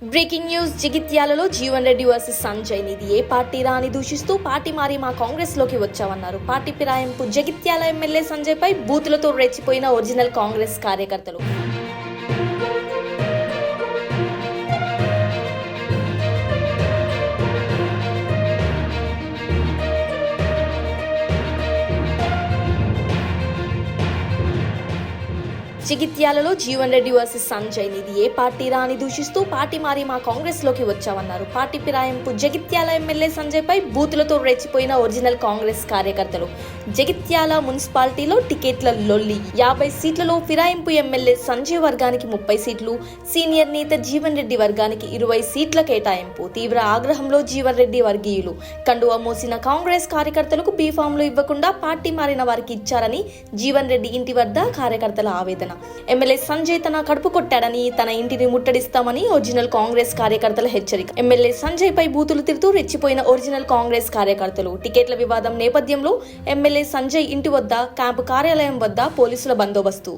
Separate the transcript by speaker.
Speaker 1: Breaking news జగిత్యాలలో Jeevan Reddy versus Sanjay నిధి ఏ party రాని దూషిస్తూ party మారి మా కాంగ్రెస్ లోకి వచ్చామన్నారు. పార్టీ ఫిరాయింపు జగిత్యాల ఎమ్మెల్యే సంజయ్ పై బూతులతో రెచ్చిపోయిన ఒరిజినల్ కాంగ్రెస్ కార్యకర్తలు. జగిత్యాలలో జీవన్ రెడ్డి వర్సెస్ సంజయ్ నిధి ఏ పార్టీ రాని దూషిస్తూ పార్టీ మారి మా కాంగ్రెస్ లోకి వచ్చామన్నారు. పార్టీ ఫిరాయింపు జగిత్యాల ఎమ్మెల్యే సంజయ్ పై బూతులతో రెచ్చిపోయిన ఒరిజినల్ కాంగ్రెస్ కార్యకర్తలు. జగిత్యాల మున్సిపాలిటీలో టికెట్ల లొల్లి. 50 సీట్లలో ఫిరాయింపు ఎమ్మెల్యే సంజయ్ వర్గానికి 30 సీట్లు, సీనియర్ నేత జీవన్ రెడ్డి వర్గానికి 20 సీట్ల కేటాయింపు. తీవ్ర ఆగ్రహంలో జీవన్ రెడ్డి వర్గీయులు. కండువా మోసిన కాంగ్రెస్ కార్యకర్తలకు బీఫామ్లు ఇవ్వకుండా పార్టీ మారిన వారికి ఇచ్చారని జీవన్ రెడ్డి ఇంటి వద్ద కార్యకర్తల ఆవేదన. ఎమ్మెల్యే సంజయ్ తన కడుపు కొట్టాడని, తన ఇంటిని ముట్టడిస్తామని ఒరిజినల్ కాంగ్రెస్ కార్యకర్తల హెచ్చరిక. ఎమ్మెల్యే సంజయ్ పై బూతులు తిరుగుతూ రెచ్చిపోయిన ఒరిజినల్ కాంగ్రెస్ కార్యకర్తలు. టికెట్ల వివాదం నేపథ్యంలో ఎమ్మెల్యే సంజయ్ ఇంటి వద్ద, క్యాంపు కార్యాలయం వద్ద పోలీసుల బందోబస్తు.